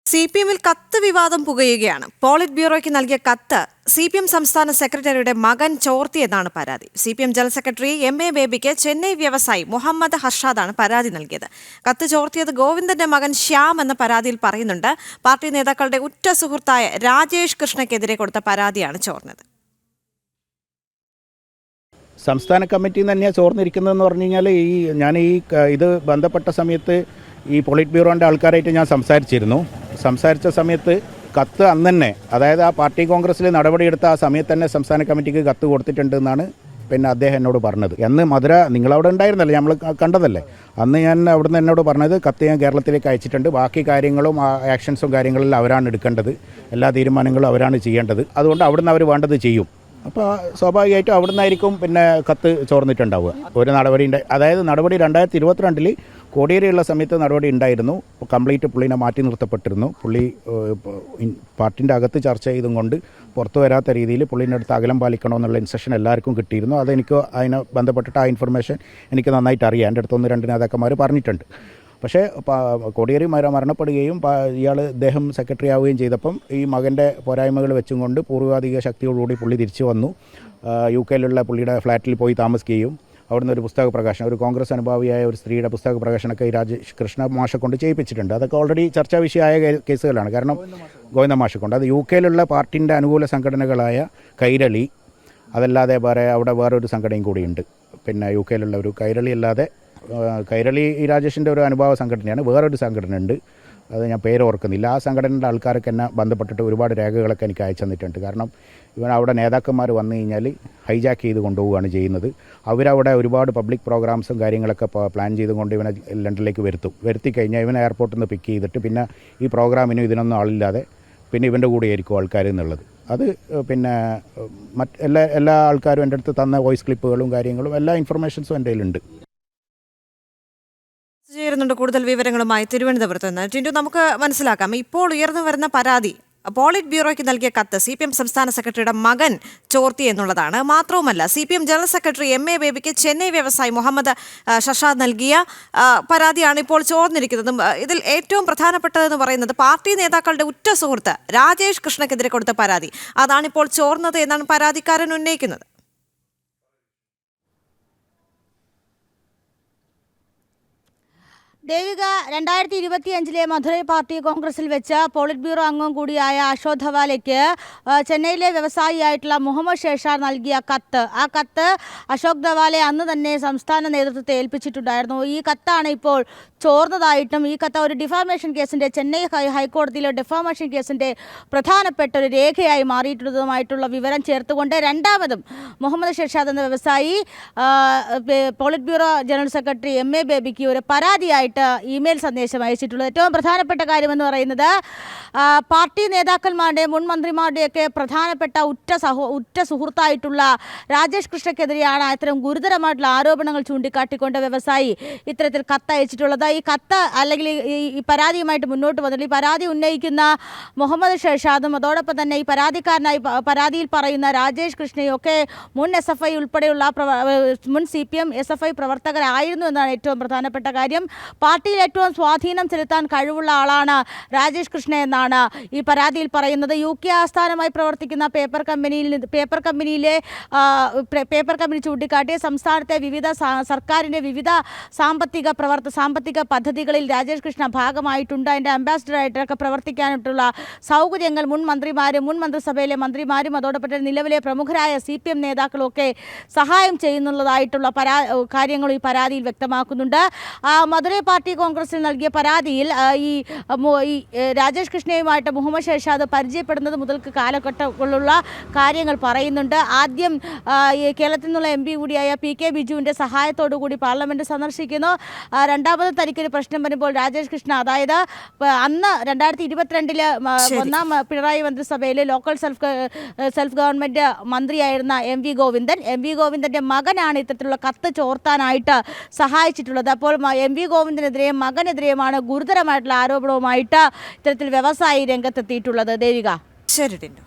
CPM-ൽ കത്ത് വിവാദം പുകയുകയാണ്. പോളിറ്റ് ബ്യൂറോയ്ക്ക് നൽകിയ കത്ത് CPM സംസ്ഥാന സെക്രട്ടറിയുടെ മകൻ ചോർത്തിയെന്നാണ് പരാതി. CPM ജനറൽ സെക്രട്ടറി MA ബേബിക്ക് ചെന്നൈ വ്യവസായി മുഹമ്മദ് ഹർഷാദാണ് പരാതി നൽകിയത്. കത്ത് ചോർത്തിയത് ഗോവിന്ദന്റെ മകൻ ശ്യാം എന്ന പരാതിയിൽ പറയുന്നുണ്ട്. പാർട്ടി നേതാക്കളുടെ ഉറ്റ സുഹൃത്തായ രാജേഷ് കൃഷ്ണയ്ക്കെതിരെ കൊടുത്ത പരാതിയാണ് ചോർന്നത്. സംസ്ഥാന കമ്മിറ്റി തന്നെയാണ് ചോർന്നിരിക്കുന്നതെന്ന് പറഞ്ഞു കഴിഞ്ഞാൽ ഞാൻ ഇത് ബന്ധപ്പെട്ട സമയത്ത് ഈ പോളിറ്റ് ബ്യൂറോൻ്റെ ആൾക്കാരായിട്ട് ഞാൻ സംസാരിച്ച സമയത്ത് കത്ത് അന്ന് തന്നെ, അതായത് ആ പാർട്ടി കോൺഗ്രസ്സിൽ നടപടിയെടുത്ത ആ സമയത്ത് തന്നെ സംസ്ഥാന കമ്മിറ്റിക്ക് കത്ത് കൊടുത്തിട്ടുണ്ടെന്നാണ് പിന്നെ അദ്ദേഹം എന്നോട് പറഞ്ഞത്. അന്ന് മധുര നിങ്ങളവിടെ ഉണ്ടായിരുന്നല്ലേ, നമ്മൾ കണ്ടതല്ലേ. അന്ന് ഞാൻ അവിടുന്ന് എന്നോട് പറഞ്ഞത് കത്ത് ഞാൻ കേരളത്തിലേക്ക് അയച്ചിട്ടുണ്ട്, ബാക്കി കാര്യങ്ങളും ആക്ഷൻസും കാര്യങ്ങളെല്ലാം അവരാണ് എടുക്കേണ്ടത്, എല്ലാ തീരുമാനങ്ങളും അവരാണ് ചെയ്യേണ്ടത്, അതുകൊണ്ട് അവിടുന്ന് അവർ വേണ്ടത് ചെയ്യും. അപ്പോൾ സ്വാഭാവികമായിട്ടും അവിടെ നിന്നായിരിക്കും പിന്നെ കത്ത് ചോർന്നിട്ടുണ്ടാവുക. ഒരു നടപടിയുണ്ട്, അതായത് നടപടി 2022 കോടിയേരിയുള്ള സമയത്ത് നടപടി ഉണ്ടായിരുന്നു. കംപ്ലീറ്റ് പുള്ളിനെ മാറ്റി നിർത്തപ്പെട്ടിരുന്നു. പുള്ളി പാർട്ടിൻ്റെ അകത്ത് ചർച്ച ചെയ്തും കൊണ്ട് പുറത്തു വരാത്ത രീതിയിൽ പുള്ളിൻ്റെ അടുത്ത് അകലം പാലിക്കണമെന്നുള്ള ഇൻസ്ട്രക്ഷൻ എല്ലാവർക്കും കിട്ടിയിരുന്നു. അതെനിക്ക് അതിനെ ബന്ധപ്പെട്ടിട്ട് ആ ഇൻഫർമേഷൻ എനിക്ക് നന്നായിട്ട് അറിയാം. എൻ്റെ അടുത്ത് 1-2 നേതാക്കന്മാർ പറഞ്ഞിട്ടുണ്ട്. പക്ഷേ കോടിയേരി മരണപ്പെടുകയും ഇദ്ദേഹം സെക്രട്ടറി ആവുകയും ചെയ്തപ്പം ഈ മകൻ്റെ പോരായ്മകൾ വെച്ചും കൊണ്ട് പൂർവാധിക ശക്തിയോടുകൂടി പുള്ളി തിരിച്ചു വന്നു. UK-യിലുള്ള പുള്ളിയുടെ ഫ്ലാറ്റിൽ പോയി താമസിക്കുകയും അവിടുന്ന് ഒരു പുസ്തക പ്രകാശനം, ഒരു കോൺഗ്രസ് അനുഭാവിയായ ഒരു സ്ത്രീയുടെ പുസ്തക പ്രകാശനമൊക്കെ ഈ രാജേഷ് കൃഷ്ണ മാഷെ കൊണ്ട് ചെയ്യിപ്പിച്ചിട്ടുണ്ട്. അതൊക്കെ ഓൾറെഡി ചർച്ചാ വിഷയമായ കേസുകളാണ്. കാരണം ഗോവിന്ദ മാഷെ കൊണ്ട് അത് UK-യിലുള്ള പാർട്ടിൻ്റെ അനുകൂല സംഘടനകളായ കൈരളി, അതല്ലാതെ അവിടെ വേറൊരു സംഘടനയും കൂടിയുണ്ട്. പിന്നെ UK-യിലുള്ള ഒരു കൈരളി അല്ലാതെ, കൈരളി ഈ രാജേഷിൻ്റെ ഒരു അനുഭാവ സംഘടനയാണ്. വേറൊരു സംഘടന ഉണ്ട്, അത് ഞാൻ പേര് ഓർക്കുന്നില്ല. ആ സംഘടനയുടെ ആൾക്കാരൊക്കെ എന്നെ ബന്ധപ്പെട്ടിട്ട് ഒരുപാട് രേഖകളൊക്കെ എനിക്ക് അയച്ചു തന്നിട്ടുണ്ട്. കാരണം അവിടെ നേതാക്കന്മാർ വന്നു കഴിഞ്ഞാൽ ഹൈജാക്ക് ചെയ്ത് കൊണ്ടുപോവുകയാണ് ചെയ്യുന്നത്. അവരവിടെ ഒരുപാട് പബ്ലിക് പ്രോഗ്രാംസും കാര്യങ്ങളൊക്കെ പ്ലാൻ ചെയ്തുകൊണ്ട് ഇവനെ ലണ്ടനിലേക്ക് വരുത്തി കഴിഞ്ഞാൽ ഇവനെ എയർപോർട്ടിൽ നിന്ന് പിക്ക് ചെയ്തിട്ട് പിന്നെ ഈ പ്രോഗ്രാമിനും ഇതിനൊന്നും ആളില്ലാതെ പിന്നെ ഇവൻ്റെ കൂടെ ആയിരിക്കും ആൾക്കാർ എന്നുള്ളത്. അത് പിന്നെ എല്ലാ ആൾക്കാരും എൻ്റെ അടുത്ത് തന്ന വോയിസ് ക്ലിപ്പുകളും കാര്യങ്ങളും എല്ലാ ഇൻഫർമേഷൻസും എൻ്റെ കയ്യിലുണ്ട്. ചേരുന്നുണ്ട് കൂടുതൽ വിവരങ്ങളുമായി തിരുവനന്തപുരത്ത് നിന്ന്. ടിൻഡു, നമുക്ക് മനസ്സിലാക്കാം, ഇപ്പോൾ ഉയർന്നു വരുന്ന പരാതി പോളിറ്റ് ബ്യൂറോയ്ക്ക് നൽകിയ കത്ത് CPM സംസ്ഥാന സെക്രട്ടറിയുടെ മകൻ ചോർത്തി എന്നുള്ളതാണ്. മാത്രവുമല്ല, CPM ജനറൽ സെക്രട്ടറി MA ബേബിക്ക് ചെന്നൈ വ്യവസായി മുഹമ്മദ് ഹർഷാദ് നൽകിയ പരാതിയാണ് ഇപ്പോൾ ചോർന്നിരിക്കുന്നത്. ഇതിൽ ഏറ്റവും പ്രധാനപ്പെട്ടതെന്ന് പറയുന്നത് പാർട്ടി നേതാക്കളുടെ ഉറ്റ സുഹൃത്ത് രാജേഷ് കൃഷ്ണയ്ക്കെതിരെ കൊടുത്ത പരാതി, അതാണിപ്പോൾ ചോർന്നത് എന്നാണ് പരാതിക്കാരൻ ഉന്നയിക്കുന്നത്. ദേവിക, 2025 മധുരൈ പാർട്ടി കോൺഗ്രസിൽ വെച്ച് പോളിറ്റ് ബ്യൂറോ അംഗം കൂടിയായ അശോക് ധവാലയ്ക്ക് ചെന്നൈയിലെ വ്യവസായിയായിട്ടുള്ള മുഹമ്മദ് ഷേഷാർ നൽകിയ കത്ത്, ആ കത്ത് അശോക് ധവാലെ അന്ന് തന്നെ സംസ്ഥാന നേതൃത്വത്തെ ഏൽപ്പിച്ചിട്ടുണ്ടായിരുന്നു. ഈ കത്താണ് ഇപ്പോൾ ചോർന്നതായിട്ടും ഈ കത്ത് ഒരു ഡിഫാമേഷൻ കേസിൻ്റെ, ചെന്നൈ ഹൈക്കോടതിയിലെ ഡിഫാമേഷൻ കേസിൻ്റെ പ്രധാനപ്പെട്ട ഒരു രേഖയായി മാറിയിട്ടുള്ളതുമായിട്ടുള്ള വിവരം ചേർത്തുകൊണ്ട് രണ്ടാമതും മുഹമ്മദ് ഷേഷാദ് എന്ന വ്യവസായി polit bureau general secretary MA ബേബിക്ക് ഒരു പരാതിയായിട്ട് ഇമെയിൽ സന്ദേശം അയച്ചിട്ടുള്ളത്. ഏറ്റവും പ്രധാനപ്പെട്ട കാര്യമെന്ന് പറയുന്നത് പാർട്ടി നേതാക്കന്മാരുടെയും മുൻ മന്ത്രിമാരുടെയൊക്കെ പ്രധാനപ്പെട്ട ഉറ്റ സുഹൃത്തായിട്ടുള്ള രാജേഷ് കൃഷ്ണയ്ക്കെതിരെയാണ് ഇത്തരം ഗുരുതരമായിട്ടുള്ള ആരോപണങ്ങൾ ചൂണ്ടിക്കാട്ടിക്കൊണ്ട് വ്യവസായി ഇത്തരത്തിൽ കത്തയച്ചിട്ടുള്ളത്. ഈ കത്ത് അല്ലെങ്കിൽ ഈ പരാതിയുമായിട്ട് മുന്നോട്ട് വന്നിട്ട് ഈ പരാതി ഉന്നയിക്കുന്ന മുഹമ്മദ് ഷേഷാദും അതോടൊപ്പം തന്നെ ഈ പരാതിക്കാരനായി പരാതിയിൽ പറയുന്ന രാജേഷ് കൃഷ്ണയും ഒക്കെ മുൻ SFI ഉൾപ്പെടെയുള്ള മുൻ CPM SFI പ്രവർത്തകരായിരുന്നു എന്നാണ് ഏറ്റവും പ്രധാനപ്പെട്ട കാര്യം. പാർട്ടിയിൽ ഏറ്റവും സ്വാധീനം ചെലുത്താൻ കഴിവുള്ള ആളാണ് രാജേഷ് കൃഷ്ണ എന്നാണ് ഈ പരാതിയിൽ പറയുന്നത്. UK ആസ്ഥാനമായി പ്രവർത്തിക്കുന്ന പേപ്പർ കമ്പനി ചൂണ്ടിക്കാട്ടി സംസ്ഥാനത്തെ സർക്കാരിൻ്റെ വിവിധ സാമ്പത്തിക പദ്ധതികളിൽ രാജേഷ് കൃഷ്ണ ഭാഗമായിട്ടുണ്ട്. അതിൻ്റെ അംബാസിഡറായിട്ടൊക്കെ പ്രവർത്തിക്കാനായിട്ടുള്ള സൗകര്യങ്ങൾ മുൻ മന്ത്രിമാരും മുൻ മന്ത്രിസഭയിലെ മന്ത്രിമാരും അതോടൊപ്പം നിലവിലെ പ്രമുഖരായ CPM നേതാക്കളും ഒക്കെ സഹായം ചെയ്യുന്നുള്ളതായിട്ടുള്ള കാര്യങ്ങൾ ഈ പരാതിയിൽ വ്യക്തമാക്കുന്നുണ്ട്. മധുരൈ പാർട്ടി കോൺഗ്രസിൽ നൽകിയ പരാതിയിൽ ഈ രാജേഷ് കൃഷ്ണയുമായിട്ട് മുഹമ്മദ് ഷേഷാദ് പരിചയപ്പെടുന്നത് മുതൽക്ക് കാലഘട്ടങ്ങളിലുള്ള കാര്യങ്ങൾ പറയുന്നുണ്ട്. ആദ്യം കേരളത്തിൽ നിന്നുള്ള MP കൂടിയായ PK ബിജുവിൻ്റെ സഹായത്തോടു കൂടി പാർലമെൻറ്റ് സന്ദർശിക്കുന്നു. രണ്ടാമത് തനിക്കൊരു പ്രശ്നം വരുമ്പോൾ രാജേഷ് കൃഷ്ണ, അതായത് അന്ന് 2022 ഒന്നാം പിണറായി മന്ത്രിസഭയിൽ ലോക്കൽ സെൽഫ് ഗവൺമെൻറ് മന്ത്രിയായിരുന്ന MV ഗോവിന്ദൻ്റെ മകനാണ് ഇത്തരത്തിലുള്ള കത്ത് ചോർത്താനായിട്ട് സഹായിച്ചിട്ടുള്ളത്. അപ്പോൾ MV ഗോവിന്ദനെതിരെയും മകനെതിരെയുമാണ് ഗുരുതരമായിട്ടുള്ള ആരോപണവുമായിട്ട് ഇത്തരത്തിൽ വ്യവസായി രംഗത്തെത്തിയിട്ടുള്ളത്. ദേവിക. ശരി ടിൻഡു.